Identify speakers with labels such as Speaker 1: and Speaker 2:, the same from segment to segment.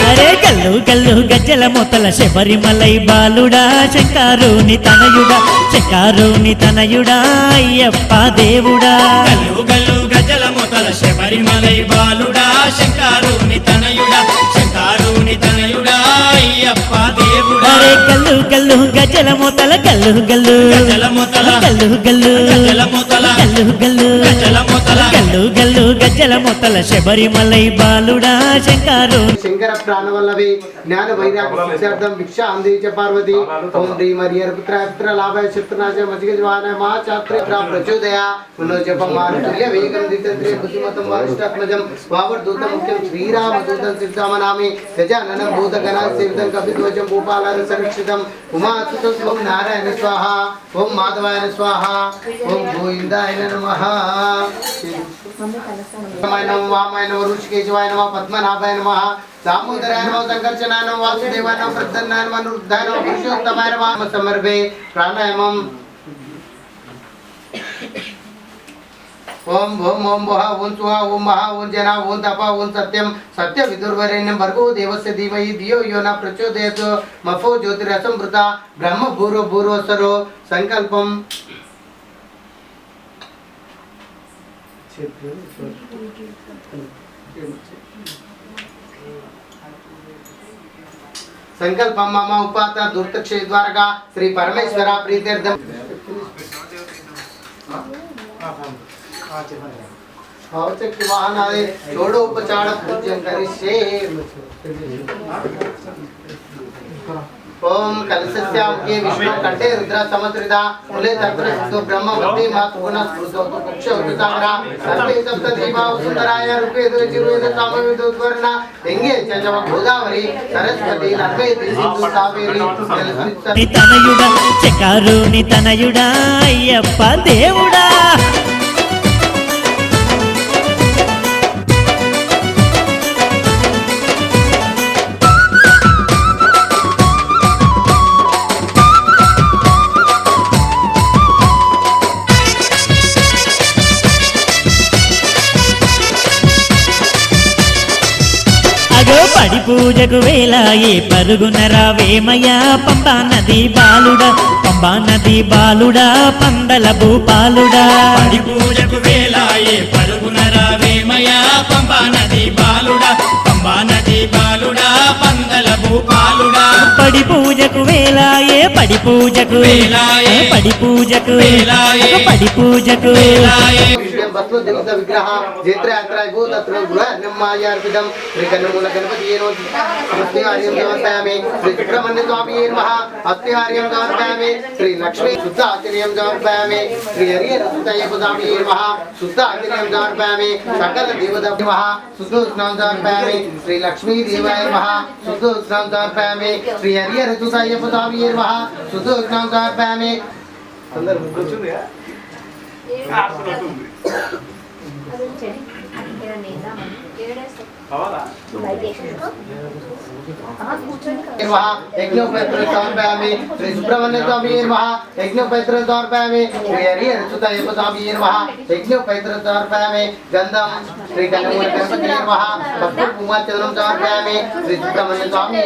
Speaker 1: అరే గల్లు గల్లు గజ్జల మొతల శబరిమలై బాలుడా శంకారుని తనయుడా అయ్యప్ప దేవుడా
Speaker 2: గల్లు గల్లు గజ్జల మొతల శబరిమలై బాలుడా శంకారుని తనయుడా అయ్యప్ప దేవుడా
Speaker 1: అరే గల్లు గల్లు గజ్జల మొతల గల్లు గల్లు
Speaker 2: గజ్జల మొతల
Speaker 1: గల్లు గల్లు
Speaker 2: గజ్జల మొతల
Speaker 1: గల్లు గల్లు
Speaker 2: గజ్జల మొతల
Speaker 1: గల్లు గల్లు గజ్జల మొతల శబరిమలై బాలుడా
Speaker 3: శంకర ప్రాణవల్లవి జ్ఞాన వైరాగ్య సిద్ధార్థం భిక్ష అందించ పార్వతి ఓం హ్రీ హరిహర పుత్ర లాభాయ శత్రునాశ మజిగజవాన మా చాత్రే ప్రచోదయ పునోజపం మారుతుల్య వేగం దితంత్రే బుద్ధిమతం వరిష్టాత్మజం వావర్ధూత ముఖ్యం శ్రీరామ దూతం సిద్ధామనామి గజాననం భూతగణ సేవితం కపిధ్వజం భూపాలం సంరక్షితం ఉమాసుతం ఓం నారాయణ స్వాహ ఓం మాధవాయ స్వాహ ఓం గోవిందాయ నమః వామాయ నమః ఋషికేశవాయ నమః పద్మనాభాయ నమః दामोदराय नमः संकर्षणाय नमः वासुदेवाय नमः प्रसन्नाय नमः अनुरुद्धाय नमः पुरुषोत्तमाय नमः समर्पे प्राणायामम् ओम भौम ओम वह ओम सुहा ओम महा ओम जना ओम तप ओम सत्यम सत्य विदुर्वरेण्यं भर्गो देवस्य धीमहि धियो यो न प्रचोदयात् मफो ज्योतिरसंवृता ब्रह्म भूरो भूरोसरो संकल्पम संकल्प मम उपात दुर्तक्षे द्वारका श्री परमेश्वरा प्रीत्यर्थम भावचक्र वाहनादे षोडोपचार पूजन करिष्ये ओम कलशस्याम्के विष्णु कंठे रुद्र समत्रिदा मूले तत्र सिद्धो ब्रह्म मध्ये मातुगुण स्फुरतो कुक्षो उतामरा सर्वे सप्त दीपाव सुंदराय रूपे दुर्जिरुद कामविदुद्वर्ण गंगे चंचव गोदावरी सरस्वती नर्मदे सिंधु कावेरी
Speaker 1: తనయుడా శంకారుని తనయుడా అయ్యప్ప దేవుడా పడి పూజకు వేలాయే పరుగున రావేమయ్యా పంబా నది బాలుడా పందల భూపాలుడా
Speaker 2: పడి పూజకు వేలాయే పరుగున రావేమయ్యా పంబా నది బాలుడా పందల భూపాలుడా
Speaker 1: పడి పూజకు వేలాయే పడి పూజకు వేలాయే
Speaker 3: बस्व देवता विग्रह जेत्र यात्रा गो तत्र गृह निर्मायार्पितम श्री कन्नमूल गणपति नमस्ते आर्यं समर्पयामि श्री सुब्रह्मण्य स्वामी नमः हस्ते आर्यं समर्पयामि श्री लक्ष्मी शुद्ध आचर्यं समर्पयामि श्री हरिहर सुतये स्वामी नमः शुद्ध आचर्यं समर्पयामि सकल देवता नमः शुद्ध स्नान समर्पयामि श्री लक्ष्मी देवाय नमः शुद्ध स्नान समर्पयामि श्री हरिहर सुतये स्वामी नमः शुद्ध स्नान समर्पयामि अंदर కూర్చుంది श्री सुब्रह्मण्य स्वामी यज्ञोपैत्र समर्पयामि श्री हरिहर सुतये स्वामी यज्ञोपैत्र समर्पयामि गंधम श्री कन्नमूल गणपति पस्पु कुंकुमार्चनं समर्पयामि श्री सुब्रह्मण्य स्वामी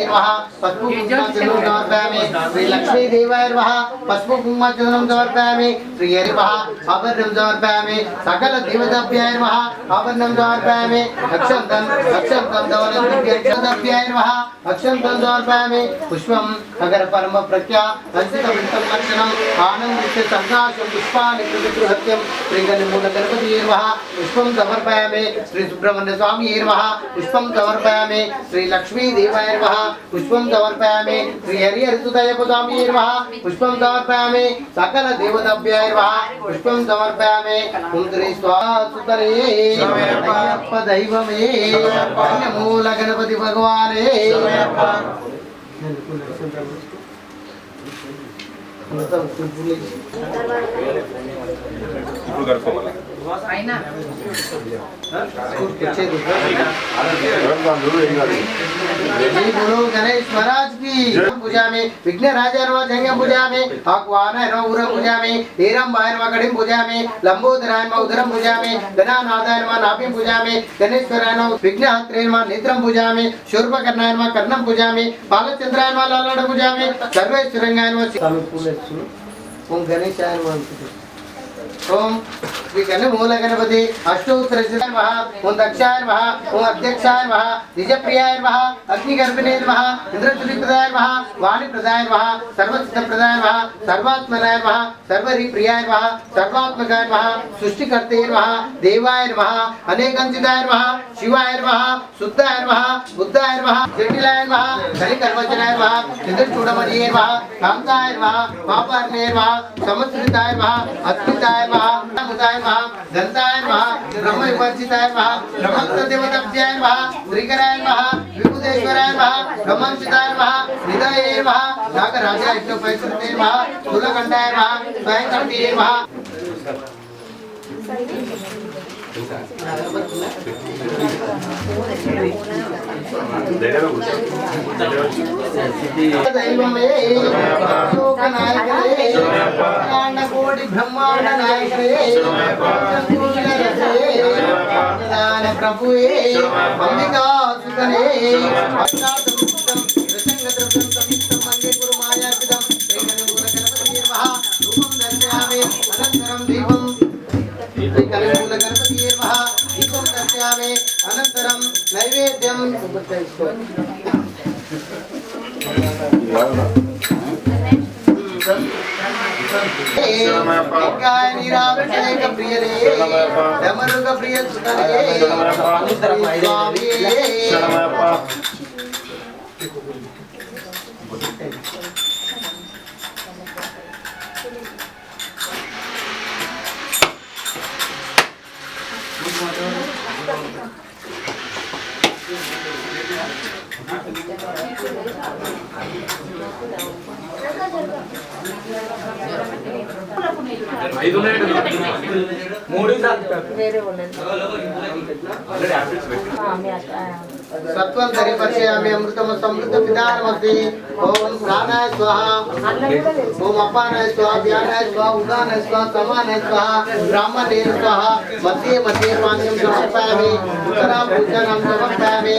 Speaker 3: पस्पु कुंकुमार्चनं समर्पयामि श्री लक्ष्मी देवाय पस्पु कुंकुमार्चनं समर्पयामि श्री हरि आभरणं समर्पयामि सकल देवताभ्याय आभरणं समर्पयामि अक्षंतं दवनभ्याय अक्षंतं समर्पयामि पुष्पं नगर परम प्रख्या अंसितवृत्तं लक्षणं आनंदित संकाशं पुष्पाणि कृतकृत्यं श्री कन्नमूल गणपति पुष्पं समर्पयामि श्री सुब्रह्मण्य स्वामी पुष्पं समर्पयामि श्री लक्ष्मी देवाय पुष्पं समर्पयामि श्री हरिहर सुतये स्वामी पुष्पं समर्पयामि सकल देवताभ्याय पुष्पं समर्पयामि कुंद्रे स्वाहा सुतरे अय्यप्प दैवमे कन्नमूल गणपति भगवाने गणेश महाराज की पूजामि विघ्नराजाय नमः जंगम पूजामि आह्वानाय नमः उरं पूजामि नीरंबाय नमः कटिं पूजामि लंबोदराय नमः उदरं पूजामि गणानाथाय नमः नाभिं पूजामि गणेश्वराय नमः विघ्नहत्रे नमः नेत्रं पूजामि शूर्पकर्णाय नमः कर्णं पूजामि बालचंद्राय नमः ललाटं पूजामि सर्वेश्वराय नमः स्वामी पूजयतु ओम गणेशाय नमः ओम श्री गणमूल गणपति अष्टोत्तरसिद्धाय नमः ओम दक्षाय नमः ओम अध्यक्षाय नमः निजप्रियाय नमः अग्निगर्भिणे नमः इंद्रचूलिप्रदाय नमः वाणीप्रदाय नमः सर्वसिद्धप्रदाय नमः सर्वात्मनाय नमः सर्वरिप्रियाय नमः सर्वात्मकाय नमः सृष्टिकर्ते नमः देवाय नमः अनेकंसिताय नमः शिवाय नमः शुद्धाय नमः बुद्धाय नमः जटिलाय नमः कलिकर्मचनाय नमः चतुर्चूडमणिये नमः कांताय नमः पापार्णे नमः समस्कृताय नमः अस्मिताय नमः मुदाय नमः दंताय नमः ब्रह्म विवर्जिताय नमः ब्रह्मदेवताभ्याय नमः श्रीकराय नमः विभुदेश्वराय नमः ब्रह्मंसिताय नमः निधये नमः नागराजाय विष्णुपैत्रते नमः तुलकंठाय नमः स्वयंकर्तिये नमः दैवमे लोकनायकने कांडकोटि ब्रह्मांड नायकने दान प्रभुवे अंबिका सुतने अनंतरम नैवेद्यम प्रियरे डमरुग प्रिय सुतने सत्वंतरे पश्यामि अमृतम समृद्ध पितामहते ओम प्राणाय स्वाहा ओम अपानाय स्वाहा व्यानाय स्वाहा उदानाय स्वाहा समानाय स्वाहा ब्राह्मणे स्वाहा मध्ये मध्ये पाद्यं समर्पयामि उत्तरां पूजनं समर्पयामि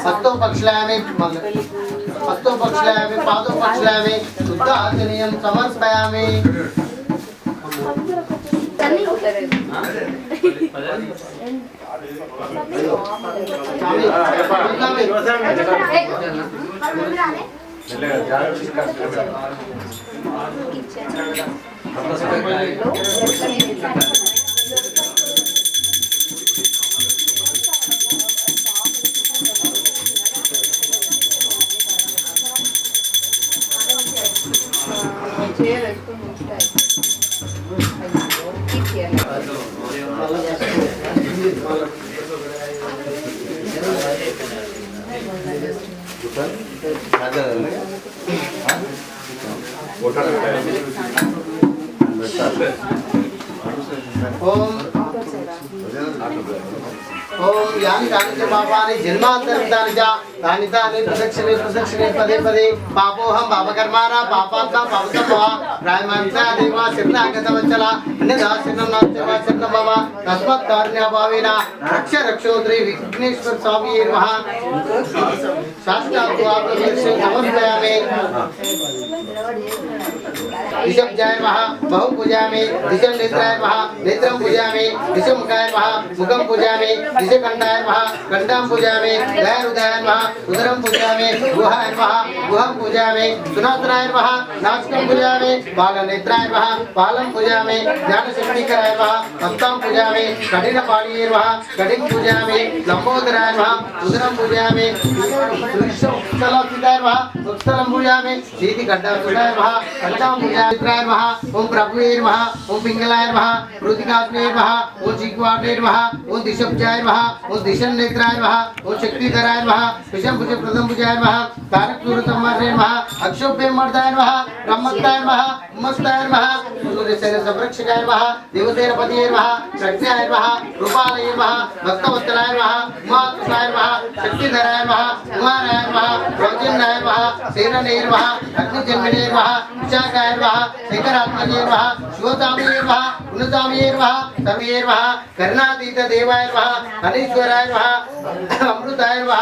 Speaker 3: हस्तो पक्षलायामि पादो पक्षलायामि शुद्ध आचरणीयं समर्पयामि ओम यानि कानि च पापानि जन्मान्तरितानि च तानि तानि प्रदक्षिणे प्रदक्षिणे पदे पदे पापोऽहं पापकर्माणां पापात्मा पापसम्भवा प्रायमांसा देवा शरणागतवत्सला अन्यथा शरणं नास्ति वा शरणं मम तस्मात् कारुण्याभावेन रक्ष रक्षोद्री विघ्नेश्वर स्वामी नमः शास्त्राद्वाप्रदर्शनं समर्पयामि दिशब्जाय नमः बहु पूजयामि दिशं नेत्राय नमः नेत्रं पूजयामि दिशं मुखाय नमः मुखं पूजयामि दिशकण्ठाय नमः कण्ठं पूजयामि दयाहृदयाय नमः उदरं पूजयामि गुहाय नमः गुहं पूजयामि सुनातनाय नमः नासिकं पूजयामि बालनेत्राय नमः बालं पूजयामि ज्ञानशक्तिकराय नमः हस्तं पूजयामि कठिनपाणिये नमः कटिं पूजयामि लंबोदराय नमः उदरं पूजयामि सुस्थलस्थिताय नमः उत्तरं पूजयामि शीतिकण्ठासुराय नमः कण्ठं पूजयामि नमः ओम प्रभुवे नमः ओम पिंगलाय नमः कृतिकाग्ने नमः ओम मुखवाटे नमः ओम दिशब्जाय नमः ओम दिशन्नेत्राय नमः ओम शक्तिधराय नमः विषमभुज प्रथमभुजाय नमः तारकसूरसंहाराय नमः अक्षोभ्यमर्दाय नमः ब्रह्मस्ताय नमः उमस्ताय नमः सूर्यसेन संरक्षकाय नमः देवसेनपतये नमः प्रज्ञाय नमः रूपालये नमः भक्तवत्सलाय नमः उमासुताय नमः शक्तिधराय नमः कुमाराय नमः प्रौजन्याय नमः सेनने नमः अग्निजन्मने नमः विशाखाय नमः शेखरात्मने नमः शिवतामये नमः गुणतामये नमः सर्वे नमः करुणातीत देवाय नमः अनीश्वराय नमः अमृताय नमः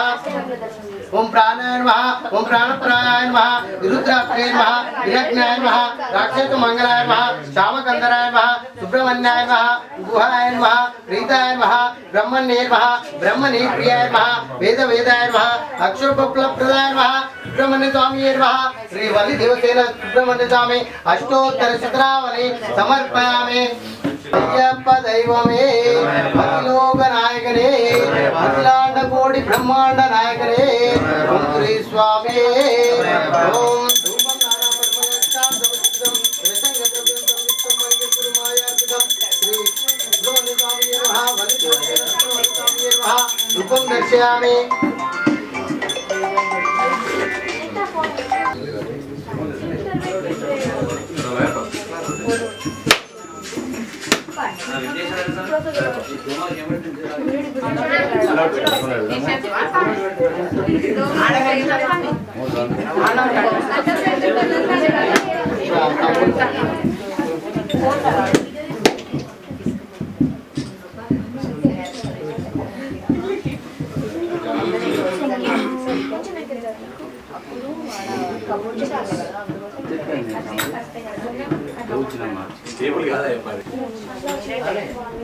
Speaker 3: ओम प्राणाय नमः ओम प्राणप्राणाय नमः रुद्राक्षे नमः विरज्ञाय नमः राक्षस मंगलाय नमः श्यामकंदराय नमः सुब्रह्मण्याय नमः गुहाय नमः प्रीताय नमः ब्रह्मण्ये नमः ब्रह्मणे प्रियाय नमः वेद वेदाय नमः अक्षरप्रदाय नमः सुब्रह्मण्य स्वामिये नमः श्री वली देवसेन सुब्रह्मण्य स्वामी अष्टोत्तर शतनावली समर्पयामि अय्यप्प दैवमे अखिलोक नायकने अखिलांड कोटि ब्रह्मांड नायकने ओम श्री स्वामी ओम धूपम नाना परमगच्छाम समस्तं रसंगतं संयुक्तं मय्यपुर मायार्पितं श्री सुब्रह्मण्य स्वामी नमः वली देवसेन सुब्रह्मण्य स्वामी नमः धूपं दर्शयामि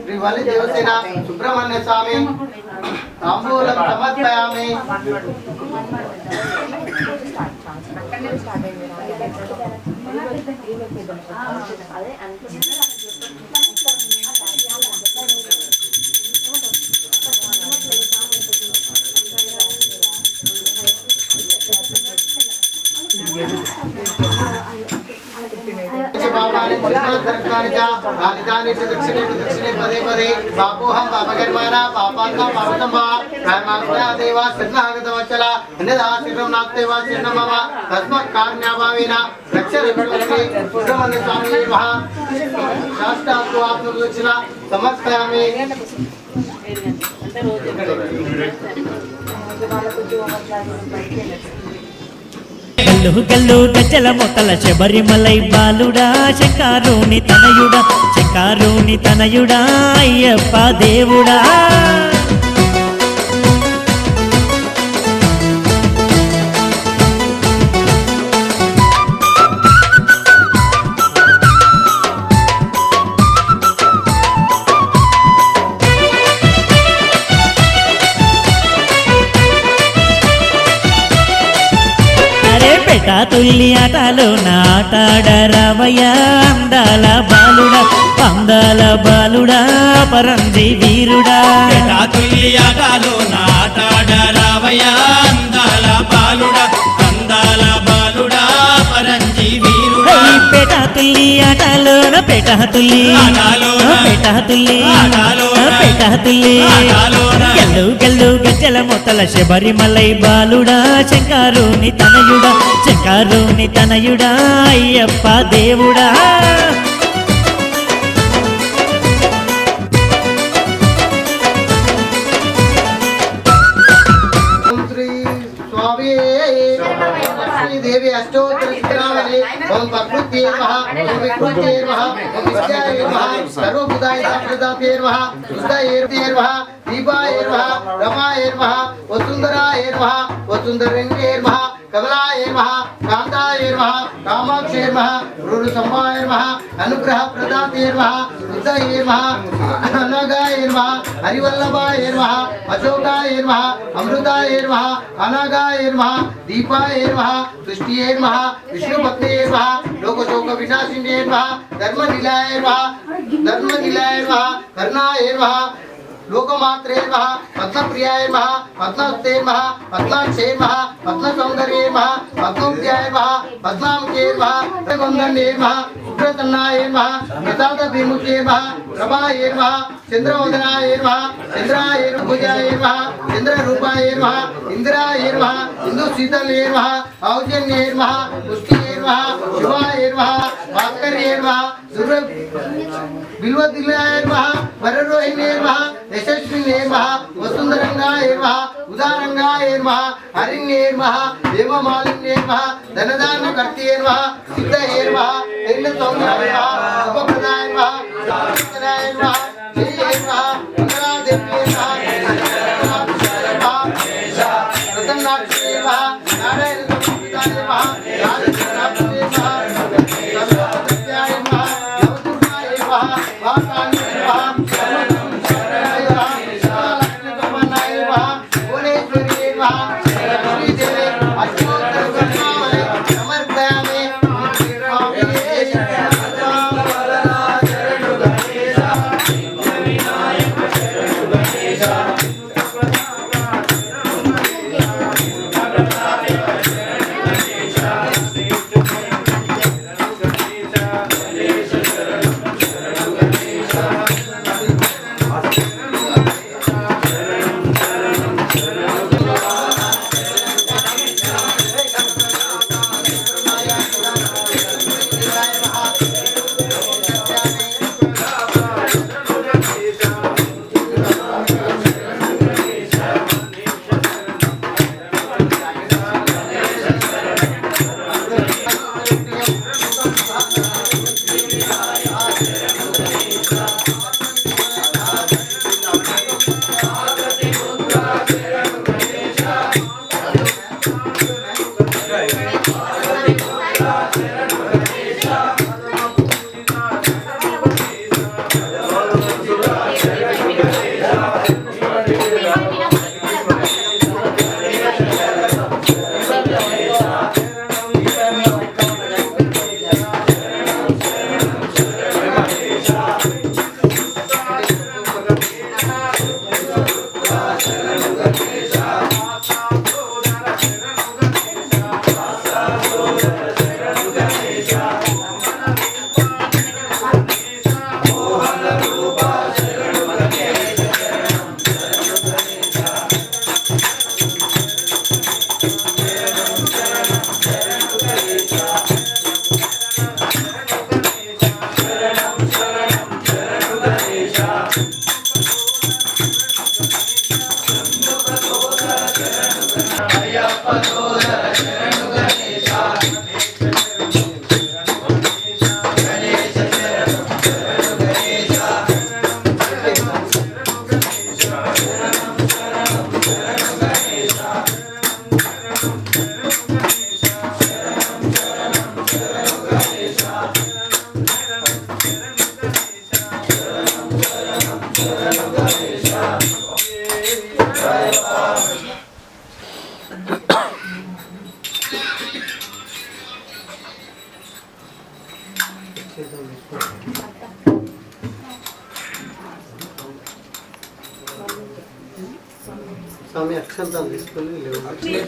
Speaker 3: श्री वली देवसेना सुब्रह्मण्य स्वामी तांबूलं समर्पयामि दक्षिणे पदे पदे पापोहं पापकर्माणा पापात्मा पापतम्भा प्रायमात्मया देवा शरणागतवत्सला अन्यथा शीघ्रं नास्ते वा शरणं मम तस्मात् कारुण्याभावेन रक्ष रक्षोस्मि सुब्रह्मण्य स्वामी नमः शास्त्रास्तु आत्मदक्षिणा समर्पयामि
Speaker 1: గల్లు గల్లు గజ్జల మొతల శబరిమలై బాలుడా శంకారుని తనయుడా అయ్యప్ప దేవుడా తుల్లి ఆటలో నాటాడరావయ్యా అందాల బాలుడా పరంజి వీరుడా
Speaker 2: తుల్లి ఆటలో నాటాడరావయ్యా అందాల బాలుడా పరంజి వీరుడా
Speaker 1: పేట తుల్లి ఆటలోన పేట తుల్లి గల్లు గల్లు గజ్జల మొతల శబరిమలై బాలుడా శంకారుని తనయుడా అయ్యప్ప దేవుడా
Speaker 3: देवी अष्टोत्तर शतनावली ओम प्रकृति नमः ओम विकृति नमः ओम विद्याय नमः सर्वभूताय प्रदाते नमः सुधाय नमः दीपाय नमः रमाय नमः वसुंधराय नमः वसुंधरंगे नमः कमलाय नमः कांताय नमः कामाक्षे नमः रुरुसंवाय नमः अनुग्रह प्रदाते नमः बुद्धाय नमः अनगाय नमः हरिवल्लभाय नमः अशोकाय नमः अमृताय नमः अनगाय नमः दीपाय नमः सृष्टिये नमः विष्णुपत्ने नमः लोकशोक विनाशिने नमः धर्मनिलयाय नमः करुणाय नमः लोकमात्रे नमः पद्मप्रियाय नमः पद्महस्ते नमः पद्माक्षे नमः पद्मसौन्दर्ये नमः पद्मोद्याय नमः पद्मामुखे नमः पद्मगन्धन्ये नमः उग्रतन्नाय नमः यथातभिमुखे नमः प्रभाय नमः चंद्रवदनाय नमः चंद्राय भुजाय नमः चंद्ररूपाय नमः इंद्राय नमः इंदुशीतले नमः औजन्ये नमः पुष्टिये नमः शिवाय नमः भास्कर्ये नमः बिल्वदिलाय नमः वररोहिणे नमः यशस्विने नमः वसुंधरंगाय नमः उदारंगाय नमः हरिण्ये नमः देवमालिन्ये नमः धनदानकर्त्ये नमः सिद्धये नमः हिरण्यसौम्याय नमः शुभप्रदाय नमः साधनाय नमः जय नमः मंगलादेव्ये नमः रतनाक्षे नमः नारायण संस्कृताय नमः राजनाक्षे नमः सर्वसत्याय नमः नवदुर्गाय नमः वाकाय नमः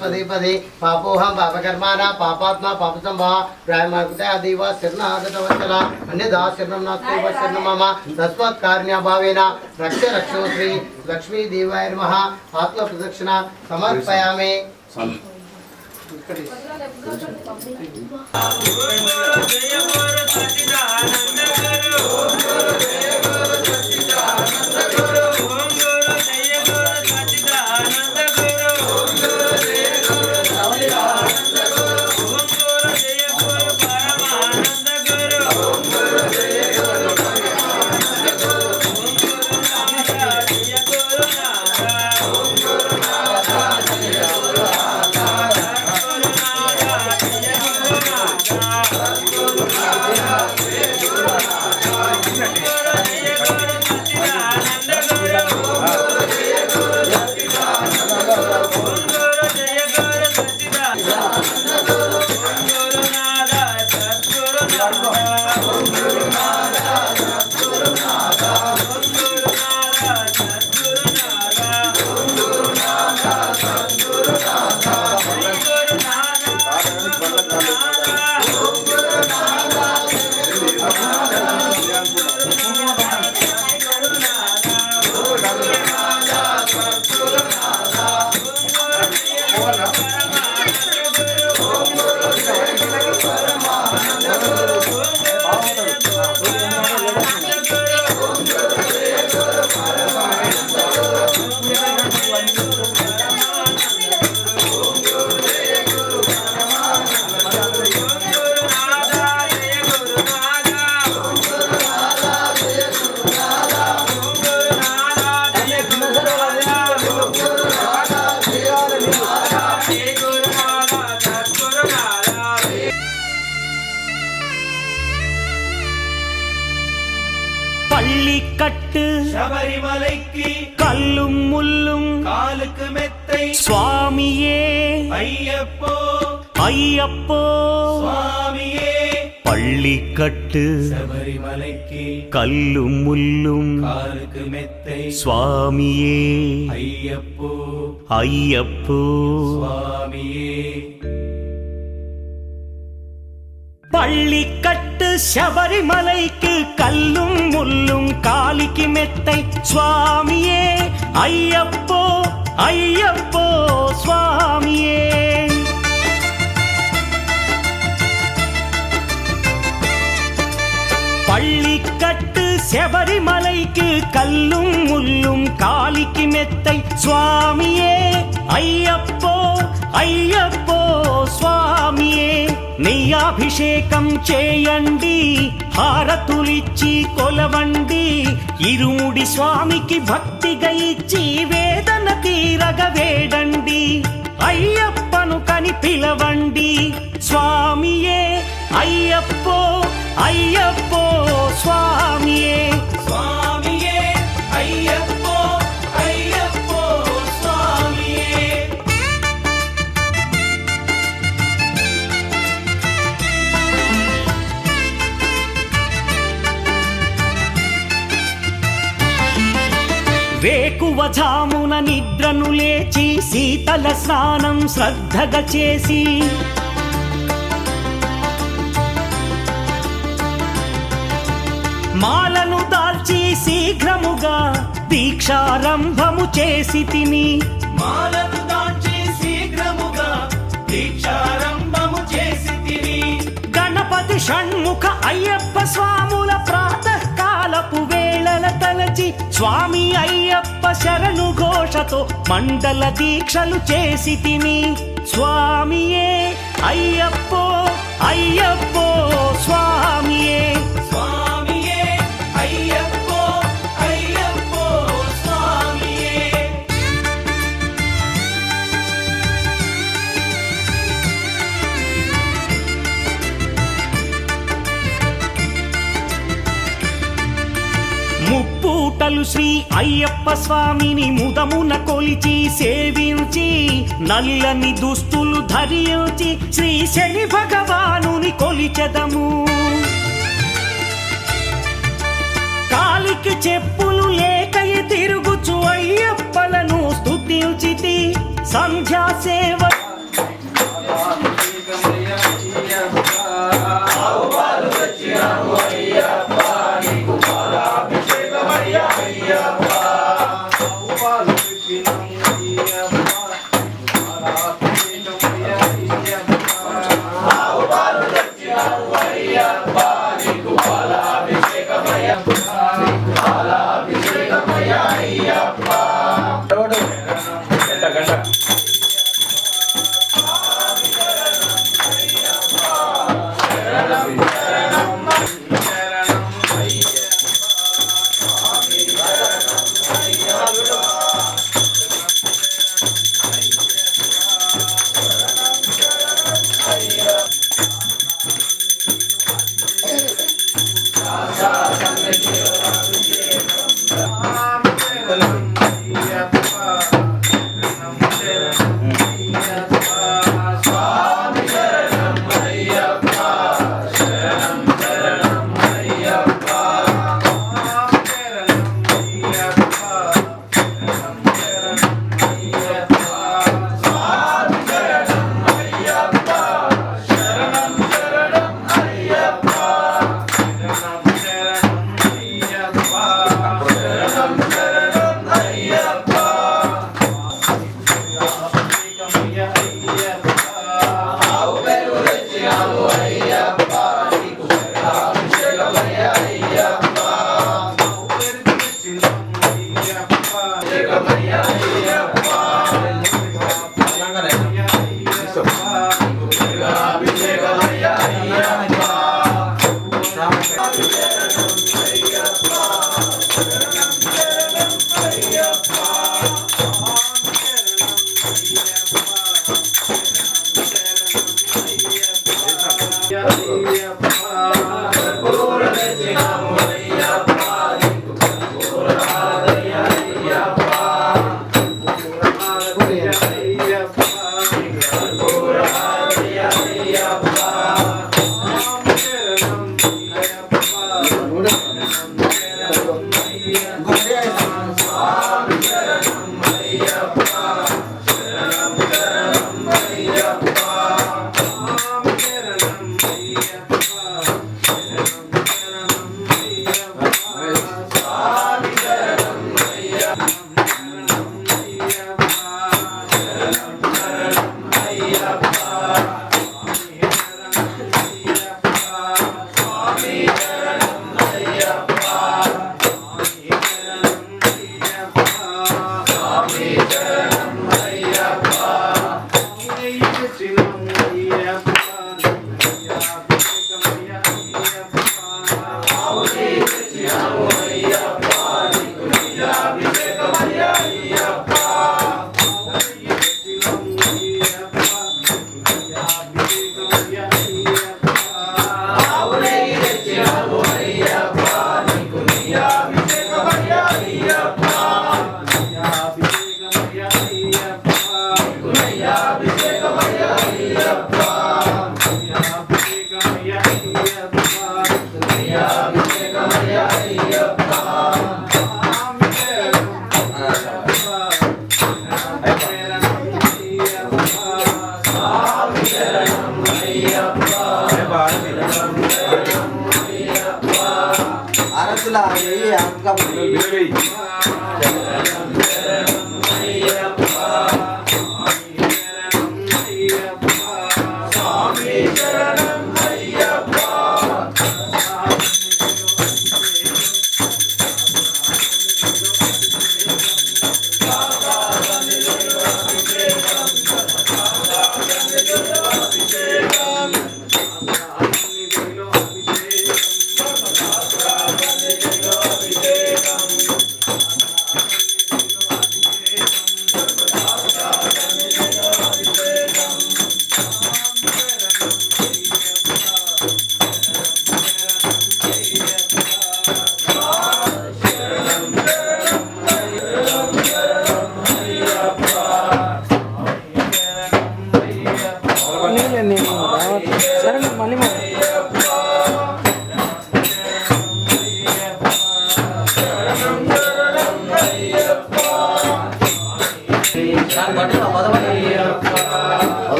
Speaker 3: पदे पदे पापोहम पापकर्माना पापात्मा पापसंभा प्रायमाकुतया देव शरणागतवत्सला अन्यदा शरणं नास्ति व शरणं मम तस्मात् कारुण्याभावेन रक्ष रक्षो श्री लक्ष्मी देवाय नमः आत्मप्रदक्षिणा समर्पयामि।
Speaker 2: மலைக்கு
Speaker 1: கல்லும் முள்ளும்
Speaker 2: காலுக்கு மெத்தை
Speaker 1: சுவாமியே
Speaker 2: ஐயப்போ
Speaker 1: ஐயப்போ
Speaker 2: சுவாமியே
Speaker 1: பள்ளிக்கட்டு
Speaker 2: சபரிமலைக்கு
Speaker 1: கல்லும் முள்ளும்
Speaker 2: காலுக்கு மெத்தை
Speaker 1: சுவாமியே
Speaker 2: ஐயப்போ
Speaker 1: ஐயப்போ
Speaker 2: சுவாமியே
Speaker 1: பள்ளிக்கட்டு சபரிமலைக்கு கல்லும் முள்ளும் காலிக்கு மெத்தை சுவாமியே ஐயப்போ ஐயப்போ சுவாமியே பள்ளிக்கட்டு சபரிமலைக்கு கல்லும் முள்ளும் காலிக்கு மெத்தை சுவாமியே ஐயப்போ ஐயப்போ స్వామియే నెయ్యాభిషేకం చేయండి హారతులిచ్చి కొలవండి ఇరుముడి స్వామికి భక్తిగా ఇచ్చి వేదన తీరగ వేడండి అయ్యప్పను కని పిలవండి స్వామియే అయ్యప్పో అయ్యప్పో స్వామియే
Speaker 2: స్వామియే అయ్యప్పో అయ్యప్పో స్వామియే వేకువజామున నిద్రను లేచి శీతల స్నానం శ్రద్ధగా చేసి మాలను దాల్చి శీఘ్రముగా దీక్షారంభము చేసి తిని మాలను దాల్చి శీఘ్రముగా దీక్షారంభము చేసి తిని గణపతి షణ్ముఖ అయ్యప్ప స్వాముల ప్రాతకాలపు వేళల తలచి స్వామి అయ్యప్ప శరణు ఘోషతో మండల దీక్షలు చేసి తిని స్వామియే అయ్యప్పో అయ్యప్పో స్వామియే స్వామియే అయ్యప్పో అయ్యప్పో స్వామియే ముప్పూటలు శ్రీ అయ్యప్ప స్వామిని ముదమున కొలిచి సేవించి నల్లని దుస్తులు ధరించి శ్రీ శని భగవానుని కొలిచెదము కాలికి చెప్పులు లేకయ తిరుగుచు అయ్యప్పలను స్తుతించితి సంధ్యా సేవ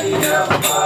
Speaker 3: Ayyappa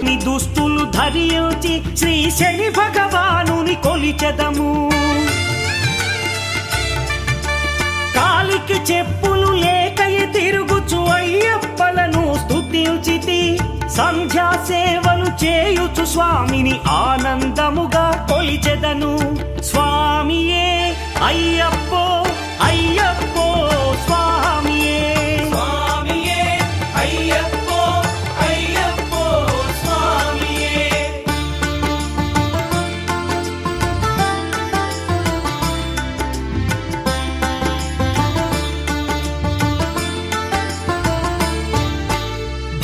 Speaker 1: నీ దుస్తులు ధరించి శ్రీ శని భగవానుని కొలిచెదము. కాలికి చెప్పులు లేకయి తిరుగుచు అయ్యప్పలను స్తుతించితి. సంధ్యా సేవలు చేయుచు స్వామిని ఆనందముగా కొలిచెదను. స్వామియే అయ్యప్పో అయ్యప్పో స్వామియే
Speaker 2: స్వామియే అయ్యప్పో అయ్యప్పో స్వామియే.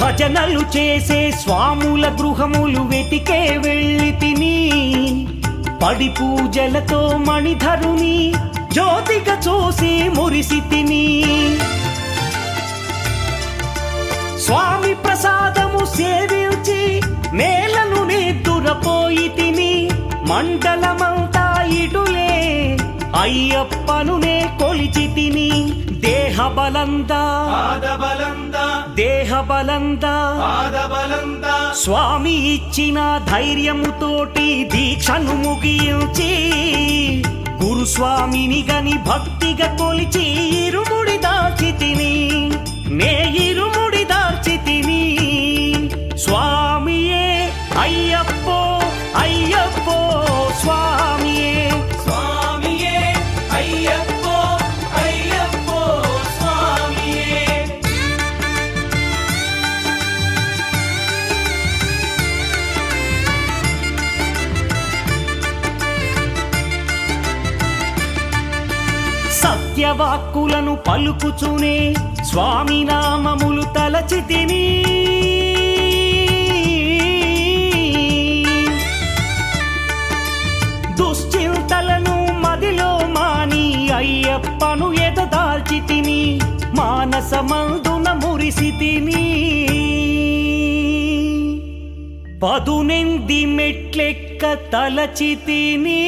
Speaker 1: భజనలు చేసే స్వాముల గృహములు వెతికే వెళ్ళి తిని. పడి పూజలతో మణిధరుని జ్యోతిగా చూసి మురిసి తిని. స్వామి ప్రసాదము సేవించి నేలను నిద్దురపోయి తిని. మండలమంతా ఇటులే అయ్యప్పనునే కొలిచి తిని. దేహబలందా దేహబలందా స్వామి ఇచ్చిన ధైర్యముతోటి దీక్షను ముగించి గురుస్వామిని గని భక్తిగా కొలిచి ఇరుముడి దాచి తిని. నే ఇరుముడి దాచి తిని. స్వామియే అయ్యప్పో అయ్యప్పో స్వామియే
Speaker 2: స్వామియే అయ్యప్పో అయ్యప్పో స్వామియే.
Speaker 1: సత్యవాక్కులను పలుకుచునే స్వామి నామములు తలచి తిని. దుశ్చింతలను మదిలో మాని అయ్యప్పను ఎదదాల్చి తిని. మానసమందున మురిసి తిని. పదునెంది మెట్లెక్క తలచి తిని.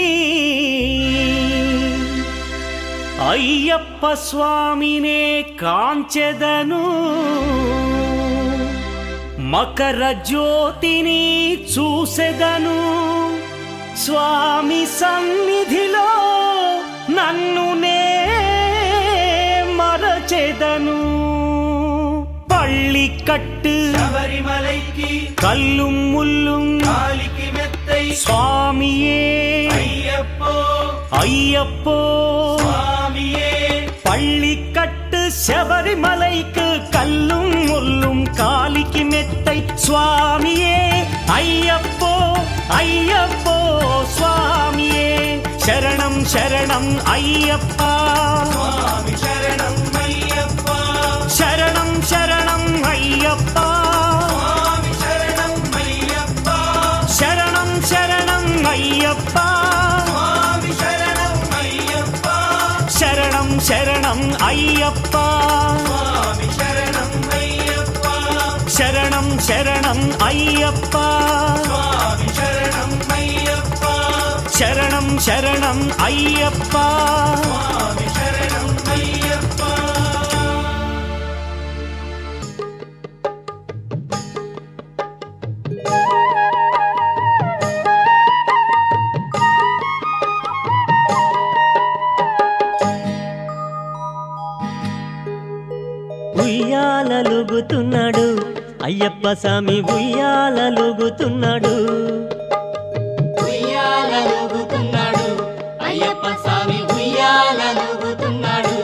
Speaker 1: అయ్యప్ప స్వామినే కాంచెదను. మకర జ్యోతిని చూసెదను. స్వామి సన్నిధిలో నన్ను నే మరచెదను. పళ్ళి కట్టు
Speaker 2: శబరిమలైకి
Speaker 1: కల్లుం ముల్లుం
Speaker 2: కాలికి మెత్తై
Speaker 1: స్వామియే
Speaker 2: అయ్యప్పో
Speaker 1: అయ్యప్పో
Speaker 2: స్వామియే.
Speaker 1: పళ్ళి కట్టు శబరిమలైకు కల్లుం ముల్లుం కాలికి మెత్తై స్వామియే అయ్యప్పో అయ్యప్పో స్వామియే. శరణం శరణం అయ్యప్ప
Speaker 2: స్వామి శరణం అయ్యప్ప.
Speaker 1: శరణం అయ్యప్ప శరణం శరణం అయ్యప్ప శరణం శరణం అయ్యప్ప
Speaker 4: ఉయ్యాలలుగుతున్నాడు అయ్యప్ప స్వామి ఉయ్యాలలుగుతున్నాడు
Speaker 2: ఉయ్యాలలుగుతున్నాడు అయ్యప్ప స్వామి ఉయ్యాలలుగుతున్నాడు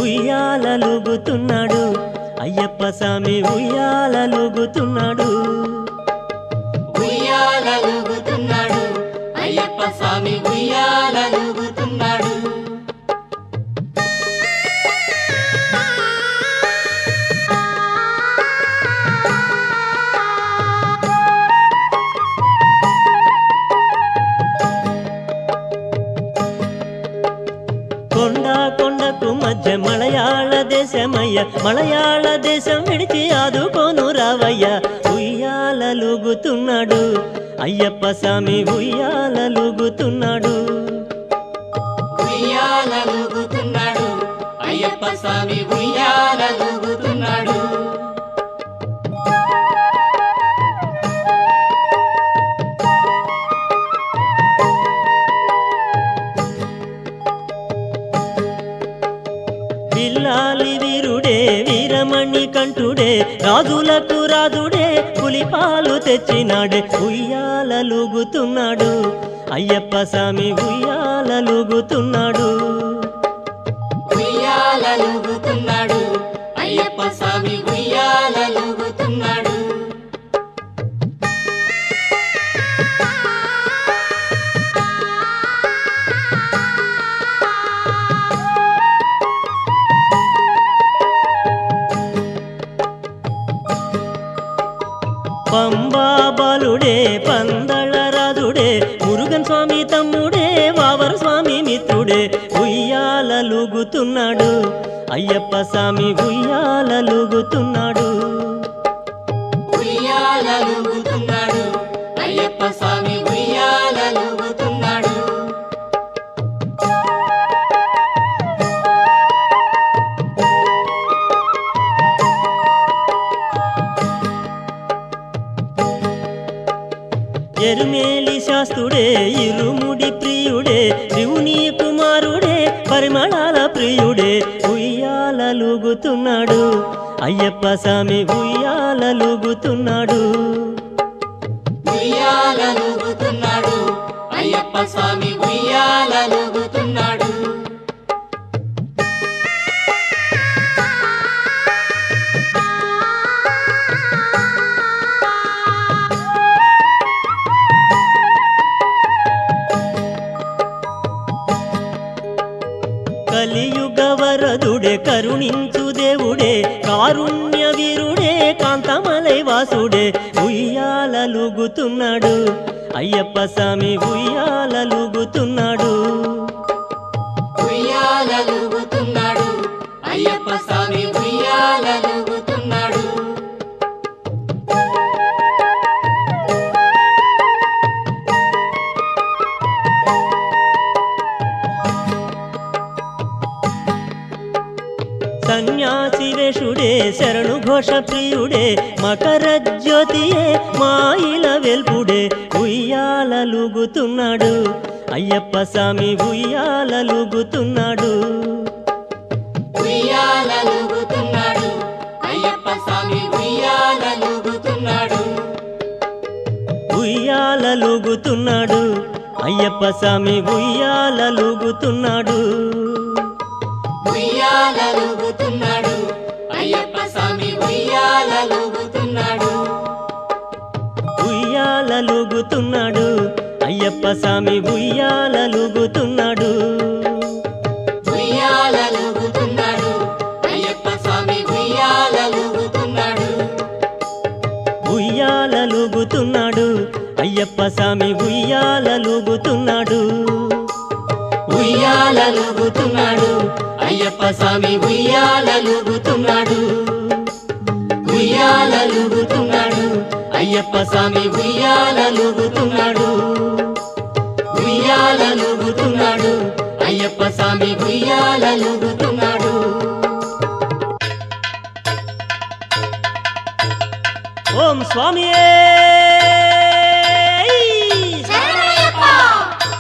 Speaker 4: ఉయ్యాలలుగుతున్నాడు అయ్యప్ప స్వామి ఉయ్యాలలుగుతున్నాడు
Speaker 2: ఉయ్యాలలుగుతున్నాడు అయ్యప్ప స్వామి ఉయ్యాలలుగుతున్నాడు
Speaker 4: కొండకు మధ్య మలయాళ దేశమయ్య మలయాళ దేశం విడిచి ఆదుకోను రావయ్య ఉయ్యాలలుగుతున్నాడు అయ్యప్ప స్వామి ఉయ్యాలలుగుతున్నాడు
Speaker 2: ఉయ్యాలలుగుతున్నాడు అయ్యప్ప స్వామి ఉయ్యాలలుగుతున్నాడు
Speaker 4: పిల్లాలి వీరుడే వీరమణి కంఠుడే రాజులకు రాజుడే పులిపాలు తెచ్చినాడే ఉయ్యాలలుగుతున్నాడు అయ్యప్ప స్వామి ఉయ్యాలలుగుతున్నాడు
Speaker 2: ఉయ్యాలలుగుతున్నాడు అయ్యప్ప స్వామి ఉయ్యాలలుగుతున్నాడు
Speaker 4: పంబా బాలుడే పందళ రాజుడే మురుగన్ స్వామి తమ్ముడే వావర స్వామి మిత్రుడే ఉయ్యాలలుగుతున్నాడు అయ్యప్ప స్వామి ఉయ్యాలలుగుతున్నాడు
Speaker 2: ఉయ్యాలలుగుతున్నాడు అయ్యప్ప స్వామి ఉయ్యాలలుగుతున్నాడు
Speaker 4: ఎరుమేలి శాస్త్రుడే ఇరుముడి ప్రియుడే శివుని కుమారుడే పరిమళాల ప్రియుడే ఉయ్యాలలుగుతున్నాడు అయ్యప్ప స్వామి ఉయ్యాలలుగుతున్నాడు
Speaker 2: ఉయ్యాలలుగుతున్నాడు అయ్యప్ప స్వామి ఉయ్యాలలుగుతున్నాడు
Speaker 4: కలియుగ వరదుడే కరుణించు దేవుడే కారుణ్య వీరుడే కాంతమలై వాసుడే ఉయ్యాలలుగుతున్నాడు అయ్యప్ప స్వామి ఉయ్యాలలుగుతున్నాడు
Speaker 2: ఉయ్యాలలుగుతున్నాడు అయ్యప్ప స్వామి ఉయ్యాలలుగుతున్నాడు
Speaker 4: సన్యాసి వేషుడే శరణు ఘోష ప్రియుడే మకర జ్యోతియే మాయిల వెల్పుడే ఉయ్యాలలుగుతున్నాడు అయ్యప్ప స్వామి ఉయ్యాలలుగుతున్నాడు
Speaker 2: ఉయ్యాలలుగుతున్నాడు అయ్యప్ప స్వామి ఉయ్యాలలుగుతున్నాడు
Speaker 4: ఉయ్యాలలుగుతున్నాడు అయ్యప్ప స్వామి ఉయ్యాలలుగుతున్నాడు
Speaker 2: ఉయ్యాలలుగుతున్నాడు అయ్యప్ప స్వామి ఉయ్యాలలుగుతున్నాడు
Speaker 4: ఉయ్యాలలుగుతున్నాడు అయ్యప్ప స్వామి ఉయ్యాలలుగుతున్నాడు
Speaker 2: ఉయ్యాలలుగుతున్నాడు అయ్యప్ప స్వామి ఉయ్యాలలుగుతున్నాడు
Speaker 4: ఉయ్యాలలుగుతున్నాడు అయ్యప్ప స్వామి ఉయ్యాలలుగుతున్నాడు
Speaker 2: ఉయ్యాలలుగుతున్నాడు
Speaker 4: స్వామి ఉయ్యాలలుగుతున్నాడు ఉయ్యాలలుగుతున్నాడు అయ్యప్ప స్వామి ఉయ్యాలలుగుతున్నాడు ఉయ్యాలలుగుతున్నాడు అయ్యప్ప స్వామి ఉయ్యాలలుగుతున్నాడు. ఓం స్వామియే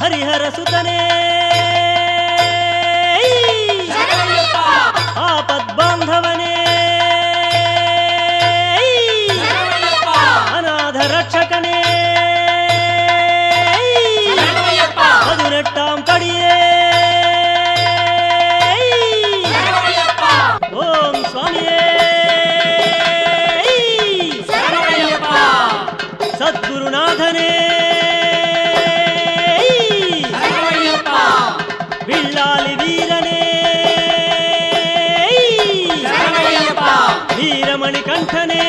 Speaker 4: హరిహర సుతనే ఆపద్బాంధవనే అనాథ రక్షకనే పదునెట్టాం పడియే ఓం స్వామియే సద్గురునాథనే విల్లాలి వీరనే వీరమణి కంఠనే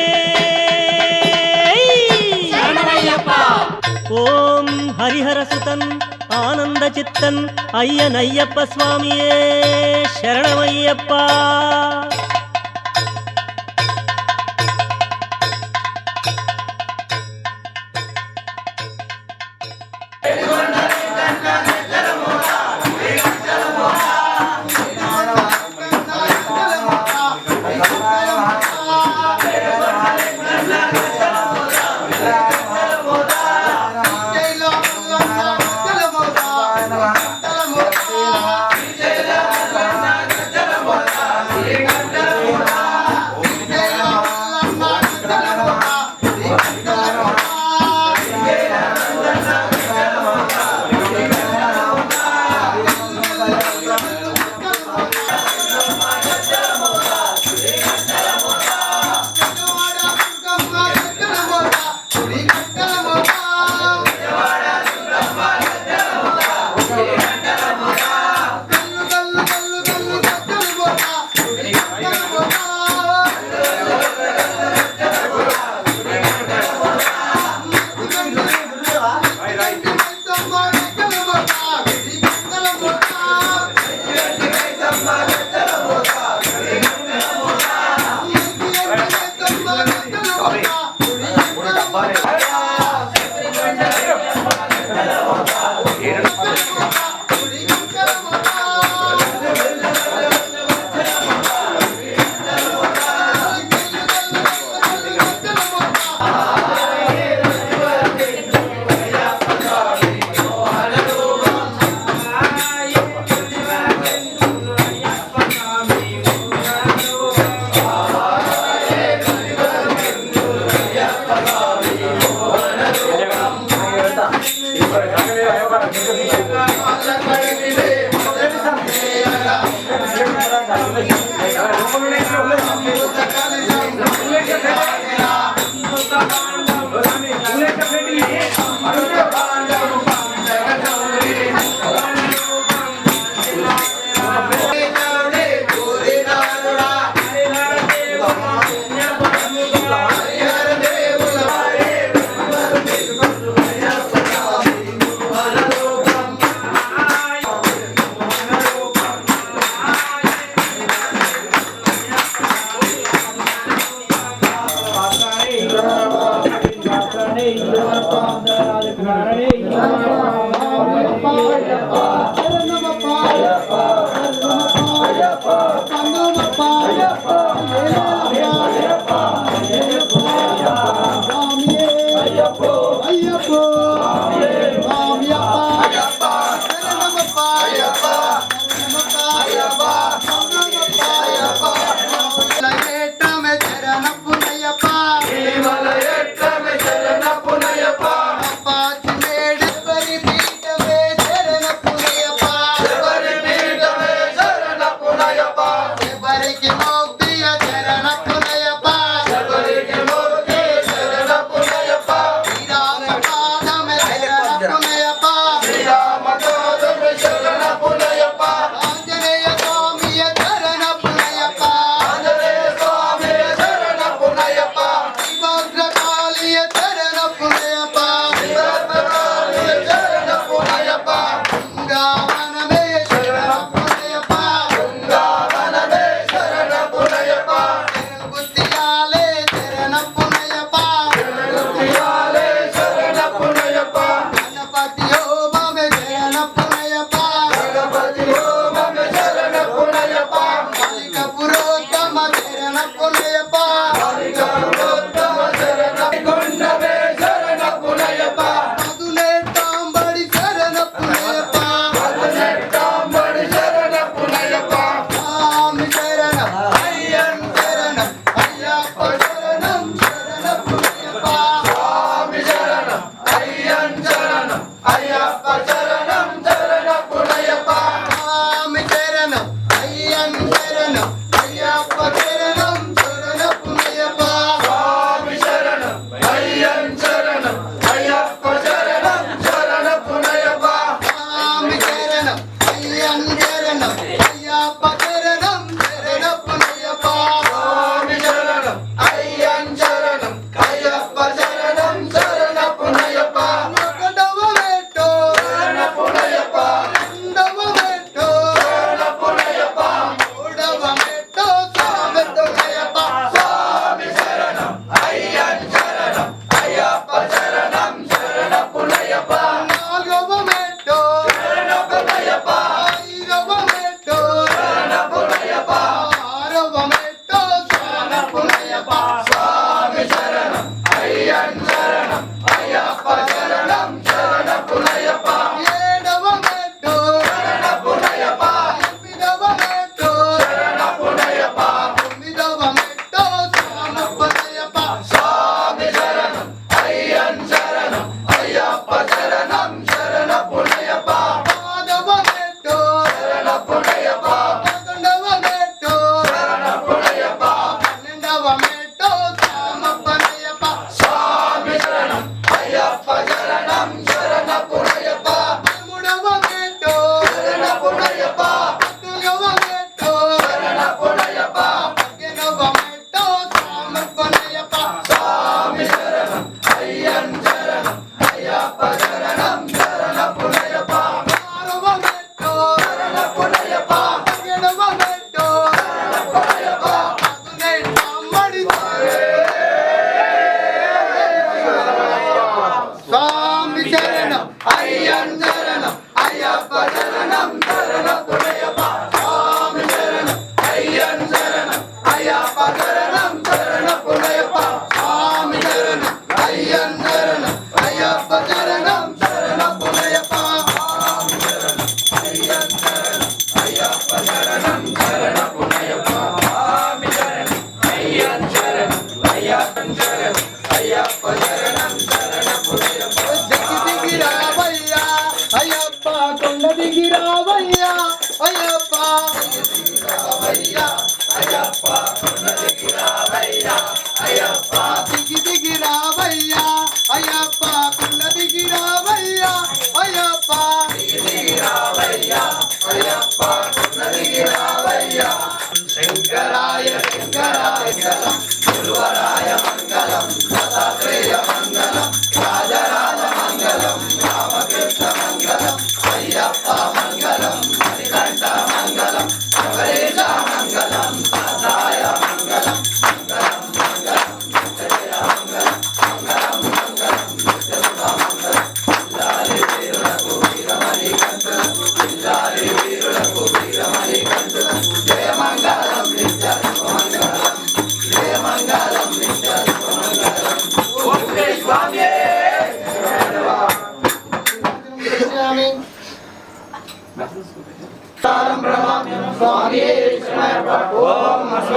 Speaker 4: ఓం హరిహర సుతన్ ఆనంద చిత్తన్ అయ్యనయ్యప్ప స్వామియే శరణమయ్యప్ప.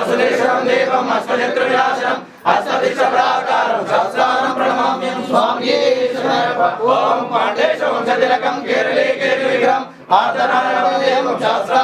Speaker 3: వసుదేశ్వరం దేవం అష్టశత్రు వినాశనం అష్టదిశప్రాకారం శాస్త్రానం ప్రణమామ్యం స్వామియే శరణమయ్యప్ప ఓం పాండేశ వంశతిలకం కేరళే కేరళ విగ్రహం ఆర్ధనారాయణ శాస్త్ర